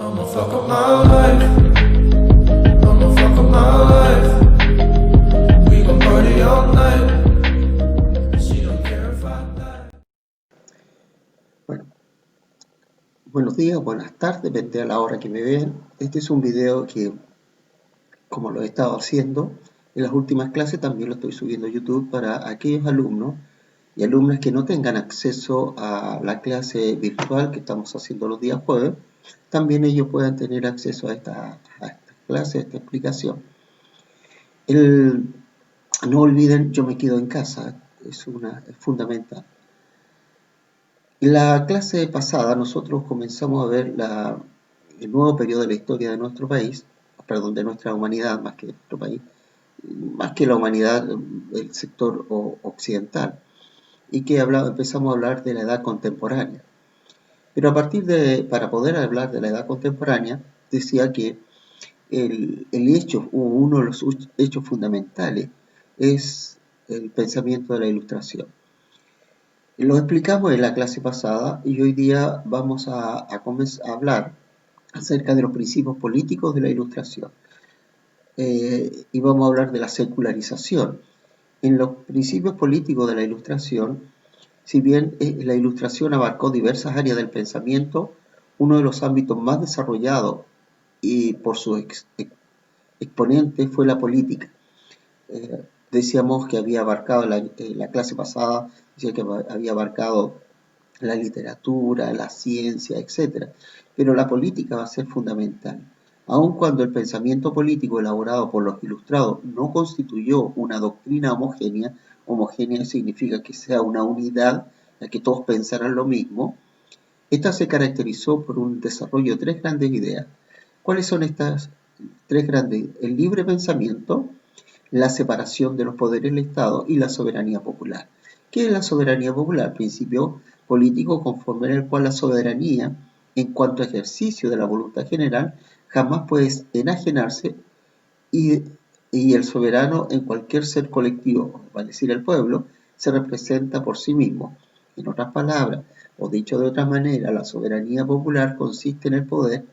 I'ma fuck up my life. I'ma fuck up my life. We gon' party all night. She don't care if I die. Bueno, buenos días, buenas tardes, depende a la hora que me vean. Este es un video que, como lo he estado haciendo en las últimas clases, también lo estoy subiendo a YouTube para aquellos alumnos y alumnas que no tengan acceso a la clase virtual que estamos haciendo los días jueves. También ellos puedan tener acceso a esta clase, a esta explicación. No olviden, yo me quedo en casa, es fundamental. En la clase pasada nosotros comenzamos a ver el nuevo periodo de la historia de nuestro país, perdón, de nuestra humanidad más que nuestro país, más que la humanidad, el sector occidental, y que empezamos a hablar de la edad contemporánea. Pero para poder hablar de la edad contemporánea, decía que uno de los hechos fundamentales es el pensamiento de la Ilustración. Lo explicamos en la clase pasada y hoy día vamos a hablar acerca de los principios políticos de la Ilustración. Y vamos a hablar de la secularización. En los principios políticos de la Ilustración, si bien la Ilustración abarcó diversas áreas del pensamiento, uno de los ámbitos más desarrollados y por sus exponentes fue la política. Decíamos que había abarcado, la clase pasada, decía que había abarcado la literatura, la ciencia, etc. Pero la política va a ser fundamental. Aun cuando el pensamiento político elaborado por los ilustrados no constituyó una doctrina homogénea, homogénea significa que sea una unidad, en la que todos pensaran lo mismo, esta se caracterizó por un desarrollo de tres grandes ideas. ¿Cuáles son estas tres grandes? El libre pensamiento, la separación de los poderes del Estado y la soberanía popular. ¿Qué es la soberanía popular? Principio político conforme en el cual la soberanía, en cuanto a ejercicio de la voluntad general, jamás puede enajenarse y el soberano en cualquier ser colectivo, vale decir el pueblo, se representa por sí mismo. En otras palabras, o dicho de otra manera, la soberanía popular consiste en el poder,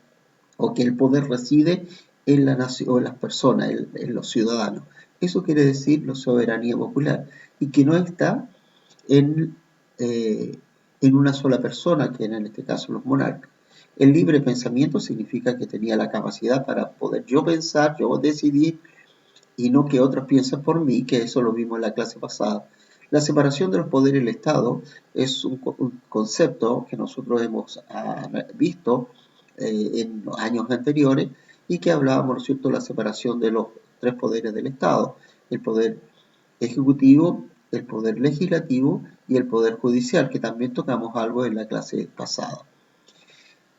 o que el poder reside en la nación, o en las personas, en los ciudadanos. Eso quiere decir la soberanía popular, y que no está en una sola persona, que en este caso los monarcas. El libre pensamiento significa que tenía la capacidad para poder yo pensar, yo decidir, y no que otros piensen por mí, que eso lo vimos en la clase pasada. La separación de los poderes del Estado es un concepto que nosotros hemos visto en los años anteriores y que hablábamos, ¿no es cierto?, de la separación de los tres poderes del Estado, el poder ejecutivo, el poder legislativo y el poder judicial, que también tocamos algo en la clase pasada.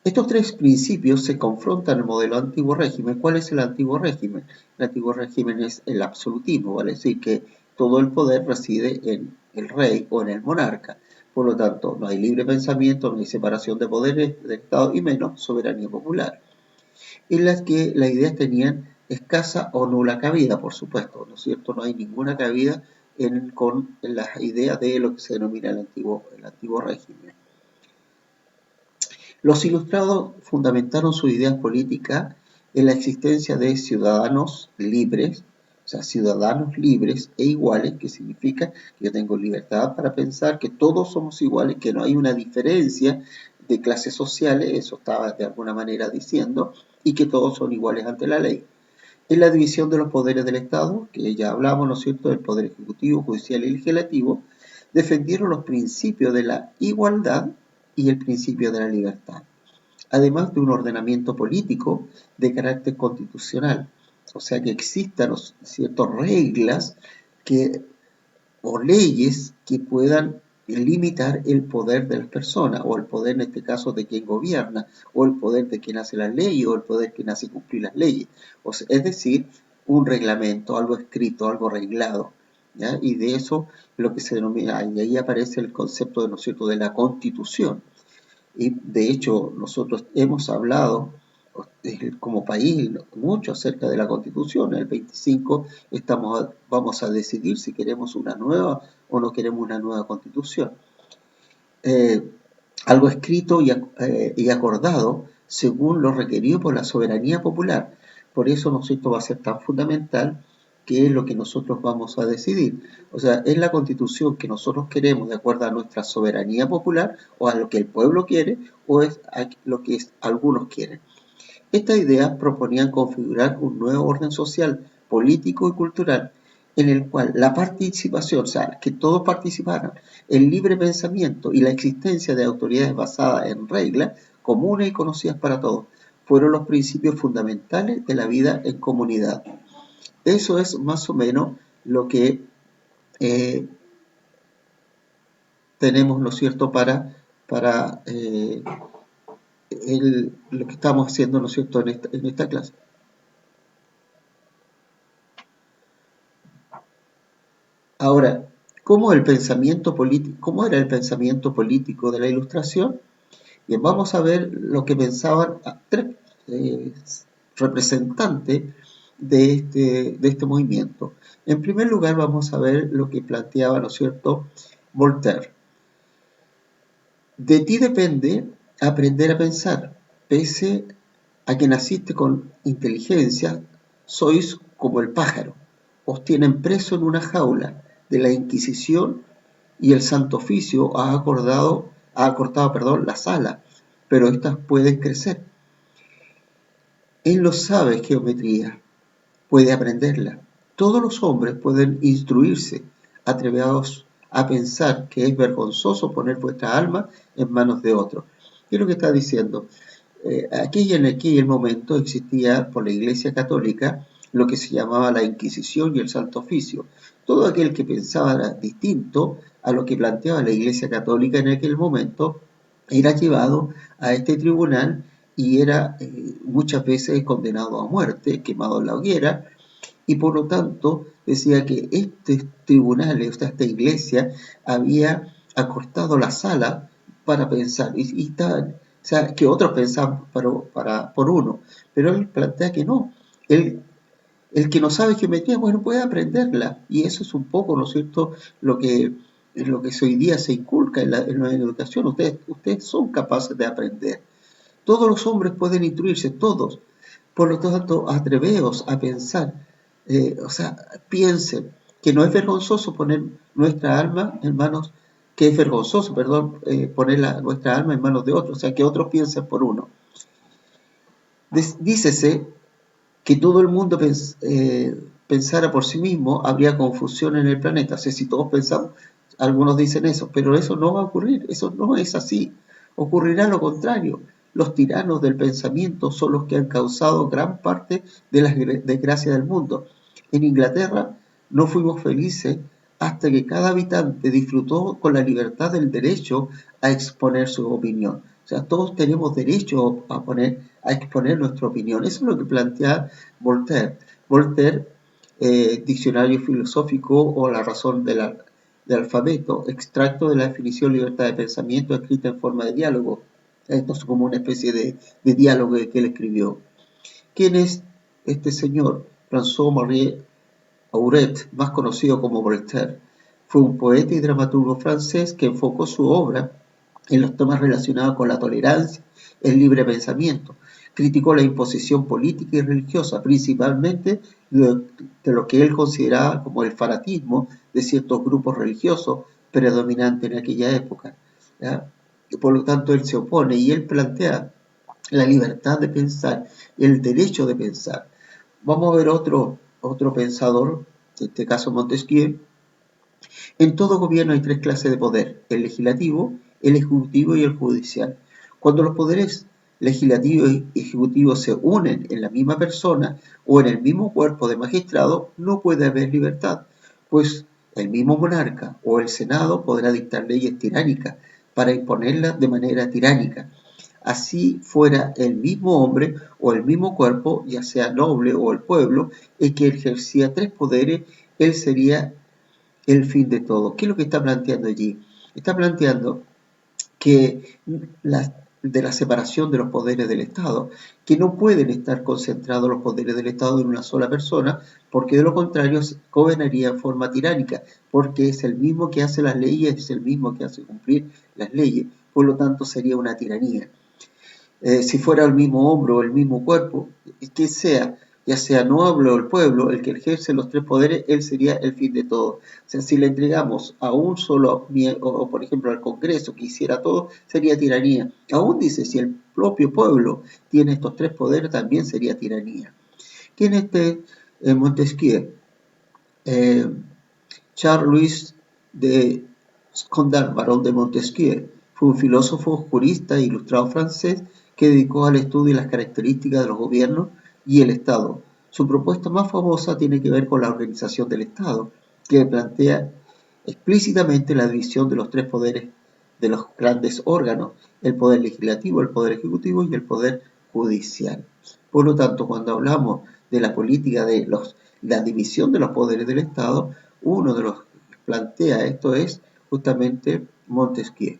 Estos tres principios se confrontan en el modelo antiguo régimen. ¿Cuál es el antiguo régimen? El antiguo régimen es el absolutismo, vale decir que todo el poder reside en el rey o en el monarca. Por lo tanto, no hay libre pensamiento, no hay separación de poderes del Estado y menos soberanía popular. En las que las ideas tenían escasa o nula cabida, por supuesto, ¿no es cierto? No hay ninguna cabida con las ideas de lo que se denomina el antiguo régimen. Los ilustrados fundamentaron sus ideas políticas en la existencia de ciudadanos libres, o sea, ciudadanos libres e iguales, que significa que yo tengo libertad para pensar que todos somos iguales, que no hay una diferencia de clases sociales, eso estaba de alguna manera diciendo, y que todos son iguales ante la ley. En la división de los poderes del Estado, que ya hablamos, ¿no es cierto?, del poder ejecutivo, judicial y legislativo, defendieron los principios de la igualdad y el principio de la libertad, además de un ordenamiento político de carácter constitucional, o sea que existan ciertas reglas o leyes que puedan limitar el poder de las personas, o el poder en este caso de quien gobierna, o el poder de quien hace las leyes, o el poder de quien hace cumplir las leyes. O sea, es decir, un reglamento, algo escrito, algo reglado, ¿ya? Y de eso lo que se denomina, y ahí aparece el concepto, ¿no es cierto?, de la Constitución. Y de hecho nosotros hemos hablado como país mucho acerca de la Constitución. El 25 vamos a decidir si queremos una nueva o no queremos una nueva Constitución. algo escrito y acordado según lo requerido por la soberanía popular. Por eso, ¿no es cierto?, va a ser tan fundamental qué es lo que nosotros vamos a decidir. O sea, ¿es la constitución que nosotros queremos de acuerdo a nuestra soberanía popular o a lo que el pueblo quiere o es a lo que algunos quieren? Estas ideas proponían configurar un nuevo orden social, político y cultural en el cual la participación, o sea, que todos participaran, el libre pensamiento y la existencia de autoridades basadas en reglas comunes y conocidas para todos, fueron los principios fundamentales de la vida en comunidad. Eso es más o menos lo que eh, tenemos, ¿no es cierto?, para lo que estamos haciendo, ¿no es cierto?, en esta clase. Ahora, ¿cómo era el pensamiento político de la Ilustración? Bien, vamos a ver lo que pensaban tres eh, representantes de este movimiento. En primer lugar, vamos a ver lo que planteaba, ¿no es cierto?, Voltaire. De ti depende aprender a pensar, pese a que naciste con inteligencia, sois como el pájaro. Os tienen preso en una jaula de la Inquisición y el Santo Oficio ha cortado, las alas, pero éstas pueden crecer. Él no sabe geometría, puede aprenderla. Todos los hombres pueden instruirse, atreveos a pensar que es vergonzoso poner vuestra alma en manos de otros. ¿Qué es lo que está diciendo? Aquí en aquel momento existía por la Iglesia Católica lo que se llamaba la Inquisición y el Santo Oficio. Todo aquel que pensaba distinto a lo que planteaba la Iglesia Católica en aquel momento era llevado a este tribunal y era muchas veces condenado a muerte, quemado en la hoguera, y por lo tanto decía que este tribunal, esta iglesia, había acortado la sala para pensar, o sea, que otros pensaban por uno, pero él plantea que no, el que no sabe geometría, bueno, puede aprenderla, y eso es un poco, ¿no es cierto?, lo que hoy día se inculca en la educación, ustedes son capaces de aprender. Todos los hombres pueden instruirse, todos. Por lo tanto, atreveos a pensar, o sea, piensen que no es vergonzoso poner nuestra alma en manos, que es vergonzoso, perdón, poner nuestra alma en manos de otros, o sea, que otros piensen por uno. Dícese que todo el mundo pensara por sí mismo, habría confusión en el planeta. O sea, si todos pensamos, algunos dicen eso, pero eso no va a ocurrir, eso no es así. Ocurrirá lo contrario. Los tiranos del pensamiento son los que han causado gran parte de las desgracias del mundo. En Inglaterra no fuimos felices hasta que cada habitante disfrutó con la libertad del derecho a exponer su opinión. O sea, todos tenemos derecho a exponer nuestra opinión. Eso es lo que plantea Voltaire. Voltaire, Diccionario Filosófico o La razón del alfabeto, extracto de la definición libertad de pensamiento escrita en forma de diálogo. Esto es como una especie de diálogo que él escribió. ¿Quién es este señor? François-Marie Arouet, más conocido como Voltaire. Fue un poeta y dramaturgo francés que enfocó su obra en los temas relacionados con la tolerancia, el libre pensamiento. Criticó la imposición política y religiosa, principalmente de lo que él consideraba como el fanatismo de ciertos grupos religiosos predominantes en aquella época. ¿Ya? Y por lo tanto, él se opone y él plantea la libertad de pensar, el derecho de pensar. Vamos a ver otro pensador, en este caso Montesquieu. En todo gobierno hay tres clases de poder: el legislativo, el ejecutivo y el judicial. Cuando los poderes legislativo y ejecutivo se unen en la misma persona o en el mismo cuerpo de magistrados, no puede haber libertad, pues el mismo monarca o el Senado podrá dictar leyes tiránicas para imponerlas de manera tiránica. Así fuera el mismo hombre o el mismo cuerpo, ya sea noble o el pueblo, el que ejercía tres poderes, él sería el fin de todo. ¿Qué es lo que está planteando allí? Está planteando que de la separación de los poderes del Estado, que no pueden estar concentrados los poderes del Estado en una sola persona, porque de lo contrario gobernaría en forma tiránica, porque es el mismo que hace las leyes, es el mismo que hace cumplir las leyes. por lo tanto sería una tiranía. Si fuera el mismo hombre o el mismo cuerpo, que sea, ya sea noble o el pueblo, el que ejerce los tres poderes, él sería el fin de todo. O sea, si le entregamos a un solo, o por ejemplo al Congreso que hiciera todo, sería tiranía. Aún dice, si el propio pueblo tiene estos tres poderes, también sería tiranía. ¿Quién es este Montesquieu? Charles-Louis de Condal, barón de Montesquieu, fue un filósofo, jurista e ilustrado francés que dedicó al estudio de las características de los gobiernos y el Estado. Su propuesta más famosa tiene que ver con la organización del Estado, que plantea explícitamente la división de los tres poderes de los grandes órganos, el poder legislativo, el poder ejecutivo y el poder judicial. Por lo tanto, cuando hablamos de la política de la división de los poderes del Estado, uno de los que plantea esto es justamente Montesquieu.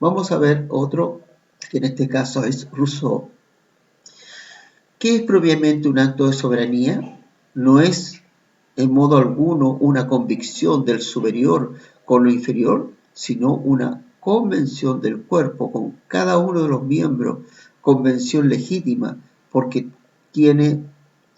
Vamos a ver otro, que en este caso es Rousseau. ¿Qué es propiamente un acto de soberanía? No es en modo alguno una convicción del superior con lo inferior, sino una convención del cuerpo con cada uno de los miembros, convención legítima, porque tiene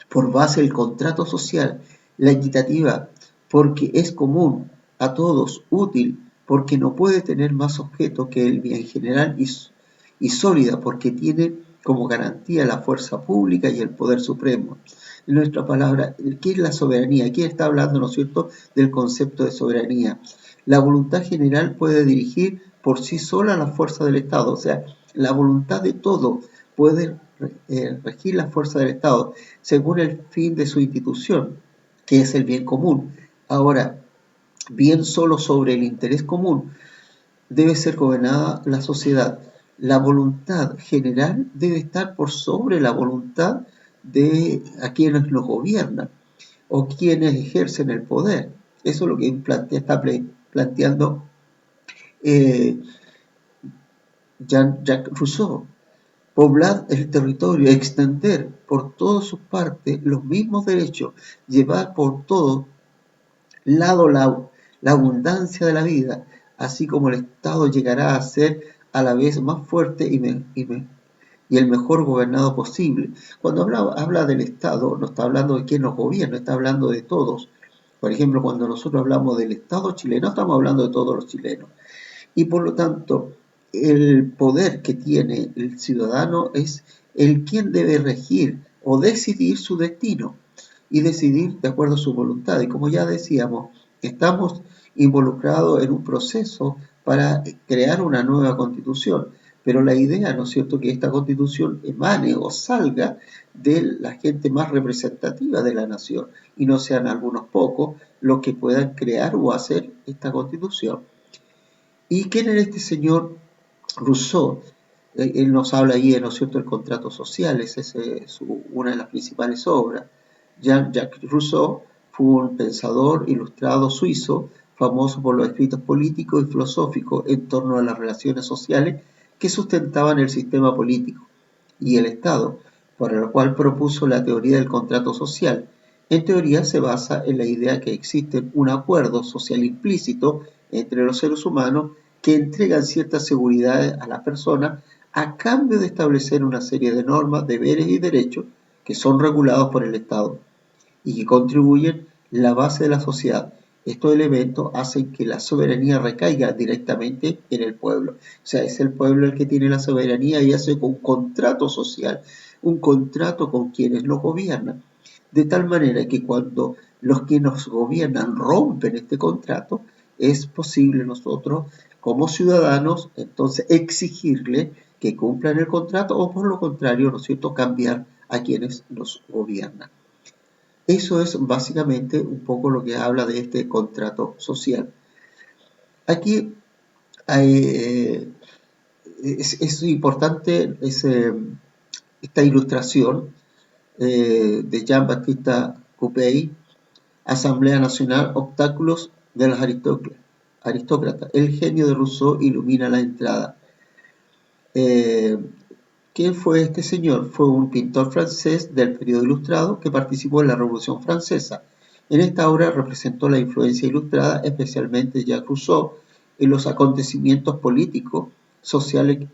por base el contrato social, la equitativa, porque es común a todos, útil, porque no puede tener más objeto que el bien general y sólida, porque tiene como garantía la fuerza pública y el poder supremo. En nuestra palabra, ¿qué es la soberanía? Aquí está hablando, ¿no es cierto?, del concepto de soberanía. La voluntad general puede dirigir por sí sola la fuerza del Estado, o sea, la voluntad de todo puede regir la fuerza del Estado según el fin de su institución, que es el bien común. Ahora, bien solo sobre el interés común debe ser gobernada la sociedad. La voluntad general debe estar por sobre la voluntad de a quienes los gobiernan o quienes ejercen el poder. Eso es lo que está planteando Jean-Jacques Rousseau. Poblar el territorio, extender por todas sus partes los mismos derechos, llevar por todo lado la abundancia de la vida, así como el Estado llegará a ser a la vez más fuerte y el mejor gobernado posible. Cuando habla del Estado, no está hablando de quién nos gobierna, está hablando de todos. Por ejemplo, cuando nosotros hablamos del Estado chileno, estamos hablando de todos los chilenos. Y por lo tanto, el poder que tiene el ciudadano es el quien debe regir o decidir su destino y decidir de acuerdo a su voluntad. Y como ya decíamos, estamos involucrados en un proceso para crear una nueva constitución, pero la idea, ¿no es cierto?, que esta constitución emane o salga de la gente más representativa de la nación y no sean algunos pocos los que puedan crear o hacer esta constitución. ¿Y quién era este señor Rousseau? Él nos habla ahí, ¿no es cierto?, el contrato social, esa es una de las principales obras. Jean-Jacques Rousseau fue un pensador ilustrado suizo, famoso por los escritos políticos y filosóficos en torno a las relaciones sociales que sustentaban el sistema político y el Estado, para lo cual propuso la teoría del contrato social. En teoría se basa en la idea que existe un acuerdo social implícito entre los seres humanos que entregan ciertas seguridades a la persona a cambio de establecer una serie de normas, deberes y derechos que son regulados por el Estado y que contribuyen la base de la sociedad. Estos elementos hacen que la soberanía recaiga directamente en el pueblo. O sea, es el pueblo el que tiene la soberanía y hace un contrato social, un contrato con quienes nos gobiernan. De tal manera que cuando los que nos gobiernan rompen este contrato, es posible nosotros, como ciudadanos, entonces exigirle que cumplan el contrato o por lo contrario, ¿no es cierto?, cambiar a quienes nos gobiernan. Eso es básicamente un poco lo que habla de este contrato social. Aquí es importante esta ilustración de Jean-Baptiste Coupeil, Asamblea Nacional, obstáculos de los aristócratas. El genio de Rousseau ilumina la entrada. ¿Quién fue este señor? Fue un pintor francés del periodo ilustrado que participó en la Revolución Francesa. En esta obra representó la influencia ilustrada, especialmente Jacques Rousseau, en los acontecimientos políticos, sociales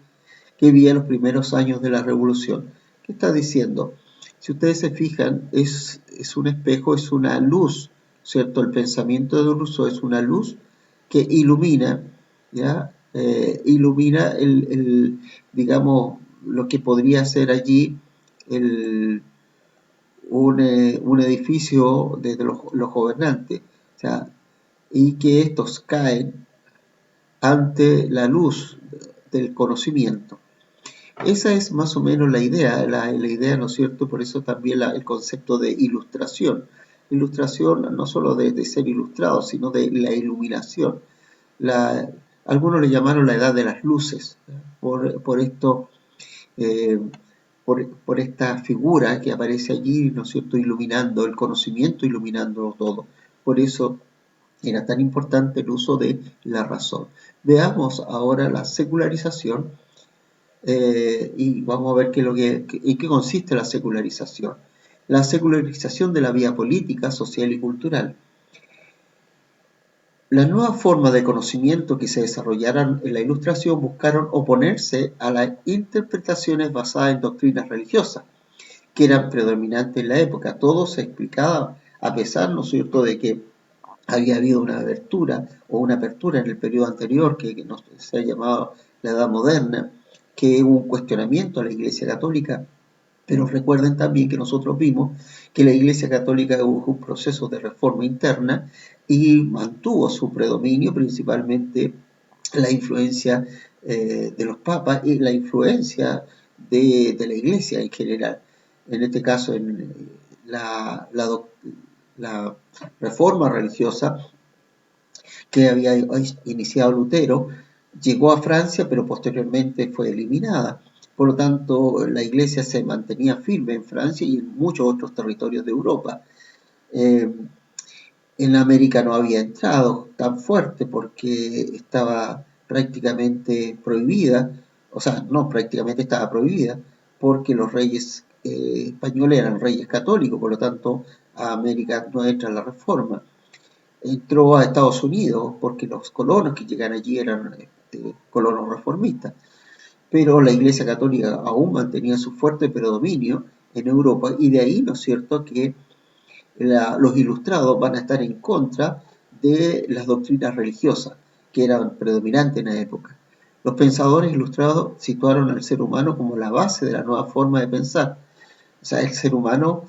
que vi en los primeros años de la Revolución. ¿Qué está diciendo? Si ustedes se fijan, es un espejo, es una luz, ¿cierto? El pensamiento de Rousseau es una luz que ilumina, ¿ya? Ilumina digamos, lo que podría ser allí un edificio de los gobernantes, o sea, y que estos caen ante la luz del conocimiento. Esa es más o menos la idea, la idea, ¿no es cierto? Por eso también el concepto de ilustración. Ilustración no solo de ser ilustrado, sino de la iluminación. Algunos le llamaron la edad de las luces, por esto, por esta figura que aparece allí, ¿no es cierto?, iluminando el conocimiento, iluminando todo. Por eso era tan importante el uso de la razón. Veamos ahora la secularización y vamos a ver en qué consiste la secularización. La secularización de la vía política, social y cultural. Las nuevas formas de conocimiento que se desarrollaron en la Ilustración buscaron oponerse a las interpretaciones basadas en doctrinas religiosas, que eran predominantes en la época. Todo se explicaba a pesar, ¿no es cierto?, de que había habido una abertura o una apertura en el periodo anterior que se ha llamado la Edad Moderna, que hubo un cuestionamiento a la Iglesia Católica, pero recuerden también que nosotros vimos que la Iglesia Católica hubo un proceso de reforma interna y mantuvo su predominio, principalmente la influencia de los papas y la influencia de la Iglesia en general. En este caso, en la reforma religiosa que había iniciado Lutero llegó a Francia, pero posteriormente fue eliminada. Por lo tanto, la Iglesia se mantenía firme en Francia y en muchos otros territorios de Europa. En América no había entrado tan fuerte porque estaba prácticamente prohibida, o sea, no prácticamente estaba prohibida, porque los reyes españoles eran reyes católicos, por lo tanto a América no entra la reforma. Entró a Estados Unidos porque los colonos que llegan allí eran colonos reformistas, pero la Iglesia Católica aún mantenía su fuerte predominio en Europa y de ahí, ¿no es cierto?, que los ilustrados van a estar en contra de las doctrinas religiosas que eran predominantes en la época. Los pensadores ilustrados situaron al ser humano como la base de la nueva forma de pensar. O sea, el ser humano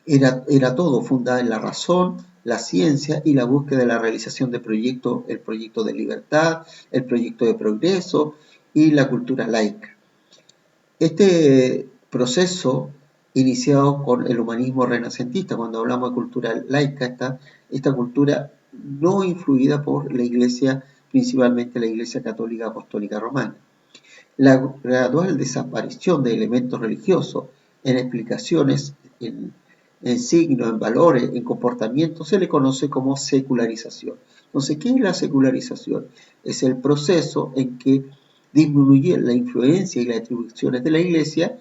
era todo, fundado en la razón, la ciencia y la búsqueda de la realización de proyectos, el proyecto de libertad, el proyecto de progreso y la cultura laica. Este proceso iniciado con el humanismo renacentista, cuando hablamos de cultura laica, esta cultura no influida por la Iglesia, principalmente la Iglesia Católica Apostólica Romana. La gradual desaparición de elementos religiosos en explicaciones, en signos, en valores, en comportamientos, se le conoce como secularización. Entonces, ¿qué es la secularización? Es el proceso en que disminuye la influencia y las atribuciones de la Iglesia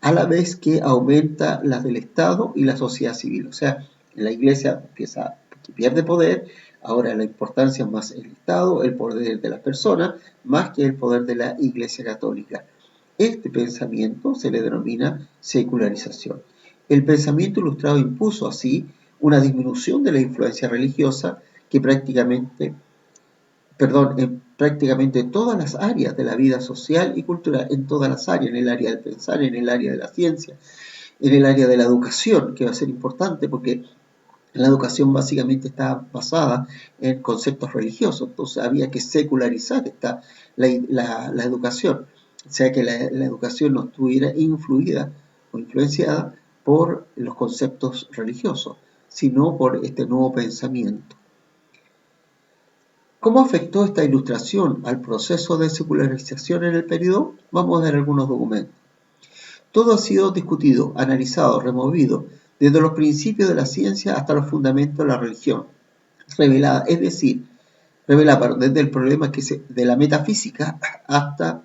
a la vez que aumenta las del Estado y la sociedad civil. O sea, la Iglesia pierde poder, ahora la importancia es más el Estado, el poder de las personas, más que el poder de la Iglesia Católica. Este pensamiento se le denomina secularización. El pensamiento ilustrado impuso así una disminución de la influencia religiosa que prácticamente en prácticamente todas las áreas de la vida social y cultural, en todas las áreas, en el área del pensar, en el área de la ciencia, en el área de la educación, que va a ser importante porque la educación básicamente está basada en conceptos religiosos, entonces había que secularizar la educación, o sea que la educación no estuviera influida o influenciada por los conceptos religiosos, sino por este nuevo pensamiento. ¿Cómo afectó esta ilustración al proceso de secularización en el periodo? Vamos a ver algunos documentos. Todo ha sido discutido, analizado, removido, desde los principios de la ciencia hasta los fundamentos de la religión, revelada, es decir, revelada desde el problema de la metafísica hasta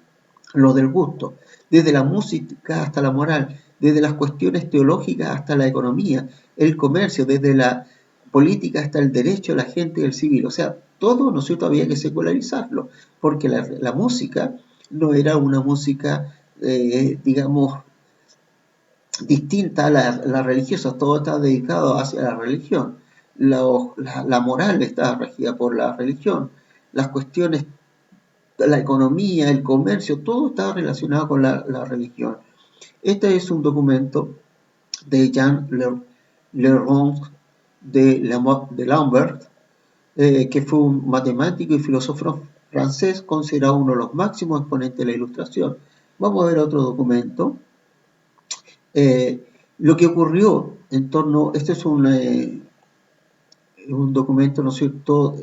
lo del gusto, desde la música hasta la moral, desde las cuestiones teológicas hasta la economía, el comercio, desde la política hasta el derecho de la gente y el civil. O sea, todo, ¿no es cierto?, había que secularizarlo, porque la música no era una música, digamos, distinta a la religiosa, todo estaba dedicado hacia la religión. La moral estaba regida por la religión, las cuestiones, la economía, el comercio, todo estaba relacionado con la religión. Este es un documento de Jean Leronc de Lambert, que fue un matemático y filósofo francés considerado uno de los máximos exponentes de la Ilustración. Vamos a ver otro documento. Lo que ocurrió en torno, este es un documento, ¿no es cierto?,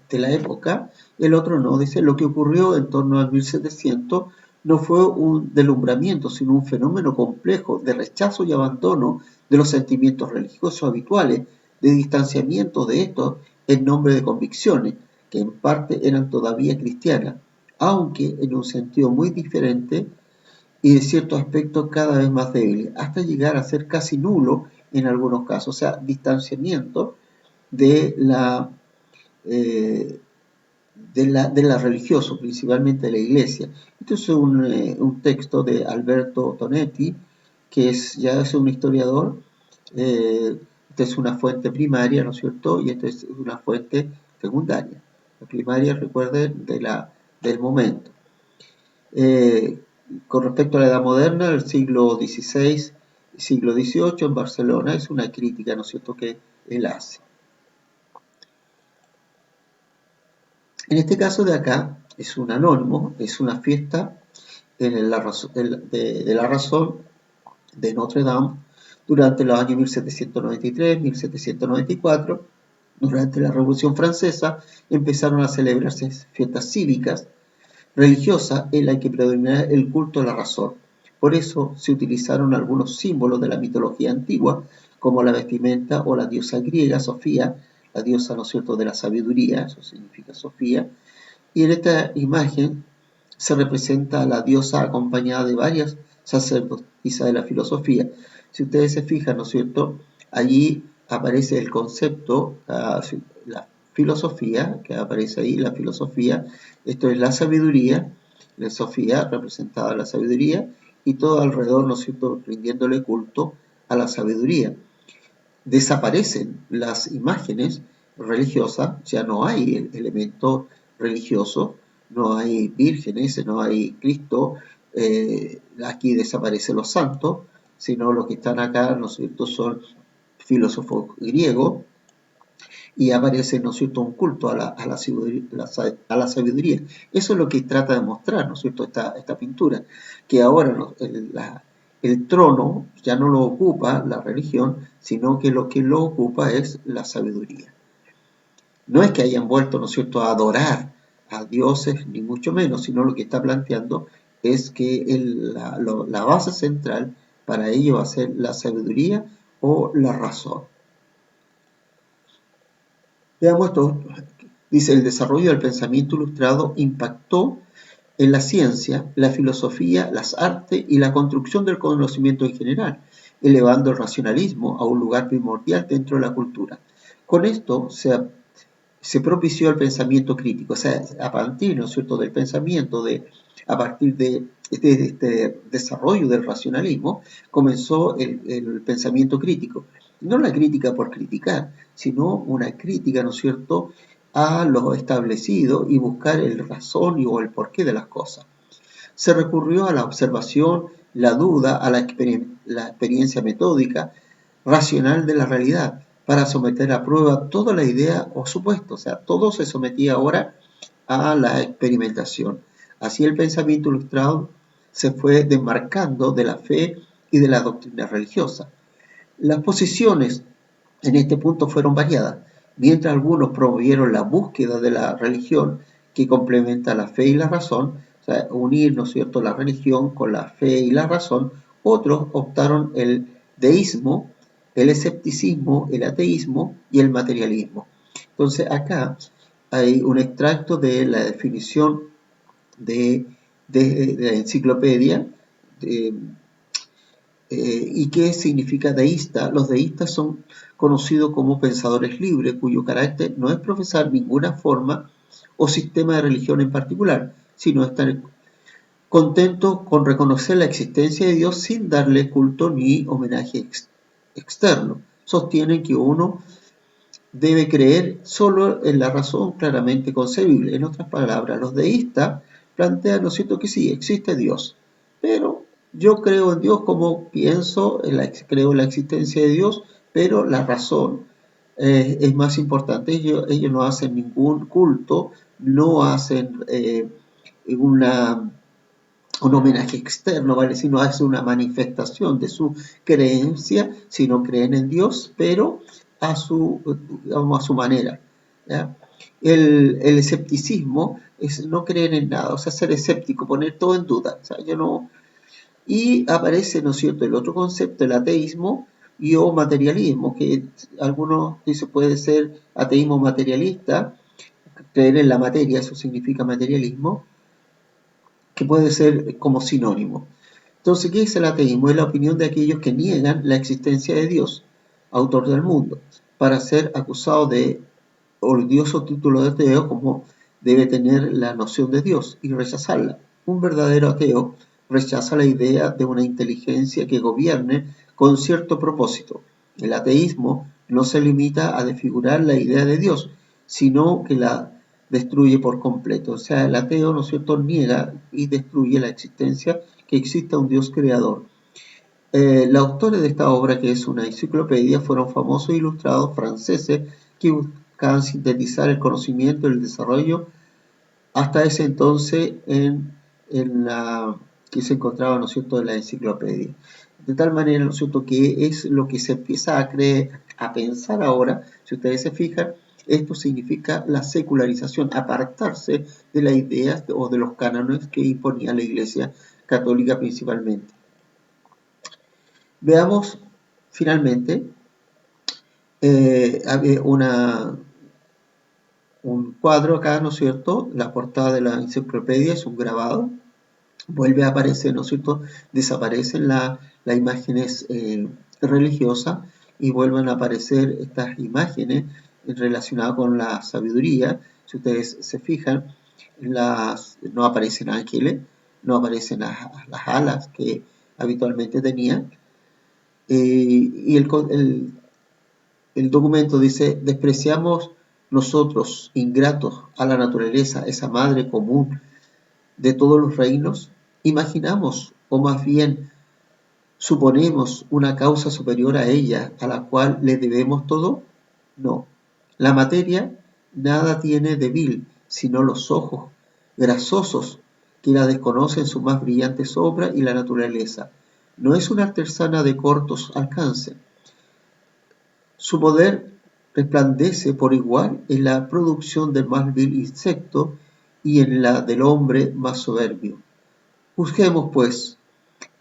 de la época, el otro no, dice, lo que ocurrió en torno al 1700 no fue un deslumbramiento, sino un fenómeno complejo de rechazo y abandono de los sentimientos religiosos habituales, de distanciamiento de estos en nombre de convicciones, que en parte eran todavía cristianas, aunque en un sentido muy diferente y de ciertos aspectos cada vez más débiles, hasta llegar a ser casi nulo en algunos casos, o sea, distanciamiento de la religioso, principalmente de la iglesia. Esto es un texto de Alberto Tonetti, que ya es un historiador. Esta es una fuente primaria, ¿no es cierto? Y esta es una fuente secundaria. La primaria, recuerden, del momento. Con respecto a la Edad Moderna, el siglo XVI y siglo XVIII en Barcelona, es una crítica, ¿no es cierto?, que él hace. En este caso de acá, es un anónimo, es una fiesta de la razón de Notre Dame durante los años 1793-1794. Durante la Revolución Francesa empezaron a celebrarse fiestas cívicas, religiosas, en las que predominaba el culto a la razón. Por eso se utilizaron algunos símbolos de la mitología antigua, como la vestimenta o la diosa griega, Sofía, la diosa, ¿no es cierto?, de la sabiduría, eso significa Sofía, y en esta imagen se representa a la diosa acompañada de varias sacerdotisas de la filosofía. Si ustedes se fijan, ¿no es cierto?, allí aparece el concepto, la filosofía, que aparece ahí, la filosofía, esto es la sabiduría, la Sofía representada la sabiduría, y todo alrededor, ¿no es cierto?, rindiéndole culto a la sabiduría. Desaparecen las imágenes religiosas, ya no hay el elemento religioso, no hay vírgenes, no hay Cristo, aquí desaparecen los santos, sino los que están acá, ¿no es cierto?, son filósofos griegos, y aparece, ¿no es cierto?, un culto a la sabiduría. Eso es lo que trata de mostrar, ¿no es cierto?, esta pintura, que ahora el trono ya no lo ocupa la religión, sino que lo ocupa es la sabiduría. No es que hayan vuelto, ¿no es cierto?, a adorar a dioses, ni mucho menos, sino lo que está planteando es que la base central para ello va a ser la sabiduría o la razón. Veamos esto. Dice, el desarrollo del pensamiento ilustrado impactó en la ciencia, la filosofía, las artes y la construcción del conocimiento en general, elevando el racionalismo a un lugar primordial dentro de la cultura. Con esto se propició el pensamiento crítico, o sea, a partir, ¿no es cierto?, del pensamiento, a partir de este desarrollo del racionalismo, comenzó el pensamiento crítico. No la crítica por criticar, sino una crítica, ¿no es cierto?, a lo establecido y buscar el razón o el porqué de las cosas. Se recurrió a la observación, la duda, a la experiencia metódica, racional de la realidad, para someter a prueba toda la idea o supuesto, o sea, todo se sometía ahora a la experimentación. Así el pensamiento ilustrado se fue desmarcando de la fe y de la doctrina religiosa. Las posiciones en este punto fueron variadas. Mientras algunos promovieron la búsqueda de la religión que complementa la fe y la razón, o sea, unir, ¿no es cierto?, la religión con la fe y la razón, otros optaron el deísmo, el escepticismo, el ateísmo y el materialismo. Entonces acá hay un extracto de la definición de la enciclopedia ¿Y qué significa deísta? Los deístas son conocidos como pensadores libres, cuyo carácter no es profesar ninguna forma o sistema de religión en particular, sino estar contentos con reconocer la existencia de Dios sin darle culto ni homenaje externo. Sostienen que uno debe creer solo en la razón claramente concebible. En otras palabras, los deístas plantean, ¿no es cierto?, que sí, existe Dios, pero yo creo en Dios como pienso, creo en la existencia de Dios, pero la razón es más importante. Ellos no hacen ningún culto, no hacen una, un homenaje externo, ¿vale? Sino hace una manifestación de su creencia, si no creen en Dios, pero digamos, a su manera. ¿Ya? El escepticismo es no creer en nada, o sea, ser escéptico, poner todo en duda. O sea, yo no. Y aparece, ¿no es cierto?, el otro concepto, el ateísmo y o materialismo, que algunos dicen puede ser ateísmo materialista, creer en la materia, eso significa materialismo, que puede ser como sinónimo. Entonces, ¿qué es el ateísmo? Es la opinión de aquellos que niegan la existencia de Dios, autor del mundo, para ser acusado de odioso título de ateo, como debe tener la noción de Dios y rechazarla. Un verdadero ateo rechaza la idea de una inteligencia que gobierne con cierto propósito. El ateísmo no se limita a desfigurar la idea de Dios, sino que la destruye por completo. O sea, el ateo, ¿no es cierto?, niega y destruye la existencia, que exista un Dios creador. Los autores de esta obra, que es una enciclopedia, fueron famosos ilustrados franceses que buscaban sintetizar el conocimiento y el desarrollo hasta ese entonces en la que se encontraba, ¿no es cierto?, en la enciclopedia. De tal manera, ¿no es cierto?, que es lo que se empieza a creer, a pensar ahora, si ustedes se fijan, esto significa la secularización, apartarse de las ideas o de los cánones que imponía la Iglesia Católica principalmente. Veamos finalmente un cuadro acá, ¿no es cierto? La portada de la enciclopedia es un grabado, vuelve a aparecer, ¿no es cierto? Desaparecen las imágenes religiosas y vuelven a aparecer estas imágenes relacionadas con la sabiduría. Si ustedes se fijan, no aparecen ángeles, no aparecen las alas que habitualmente tenían. Y el documento dice: despreciamos nosotros, ingratos a la naturaleza, esa madre común de todos los reinos, imaginamos, o más bien suponemos, una causa superior a ella, a la cual le debemos todo. No. La materia nada tiene de vil, sino los ojos grasosos que la desconocen su más brillante sombra, y la naturaleza no es una artesana de cortos alcances. Su poder resplandece por igual en la producción del más vil insecto y en la del hombre más soberbio. Juzguemos, pues,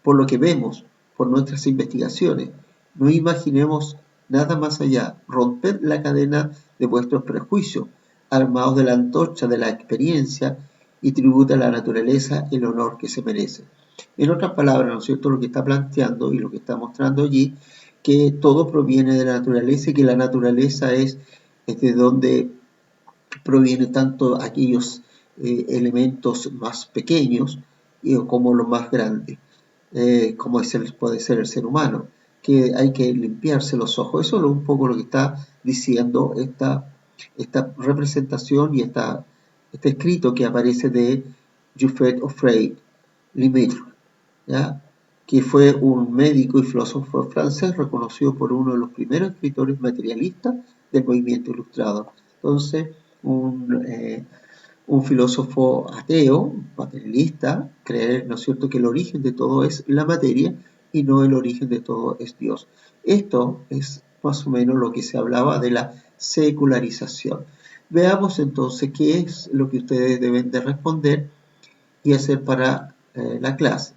por lo que vemos, por nuestras investigaciones. No imaginemos nada más allá. Romped la cadena de vuestros prejuicios, armados de la antorcha de la experiencia, y tributa a la naturaleza el honor que se merece. En otras palabras, ¿no es cierto?, lo que está planteando y lo que está mostrando allí, que todo proviene de la naturaleza y que la naturaleza es de donde proviene tanto aquellos elementos más pequeños como los más grandes, como puede ser el ser humano, que hay que limpiarse los ojos. Eso es un poco lo que está diciendo esta representación y este escrito que aparece de Giuffre Lemaitre, ¿ya?, que fue un médico y filósofo francés reconocido por uno de los primeros escritores materialistas del movimiento ilustrado. Entonces, un filósofo ateo, materialista, creer, ¿no es cierto?, que el origen de todo es la materia y no el origen de todo es Dios. Esto es más o menos lo que se hablaba de la secularización. Veamos entonces qué es lo que ustedes deben de responder y hacer para la clase.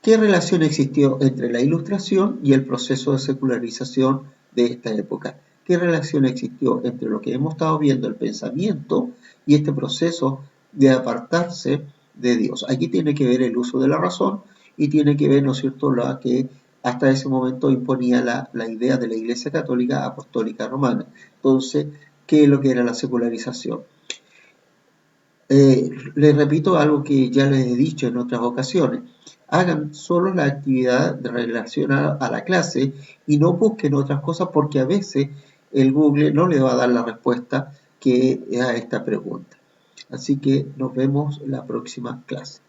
¿Qué relación existió entre la Ilustración y el proceso de secularización de esta época? ¿Qué relación existió entre lo que hemos estado viendo, el pensamiento, y este proceso de apartarse de Dios? Aquí tiene que ver el uso de la razón y tiene que ver, ¿no es cierto?, la que hasta ese momento imponía la idea de la Iglesia Católica Apostólica Romana. Entonces, ¿qué es lo que era la secularización? Les repito algo que ya les he dicho en otras ocasiones. Hagan solo la actividad relacionada a la clase y no busquen otras cosas porque a veces el Google no le va a dar la respuesta que a esta pregunta. Así que nos vemos en la próxima clase.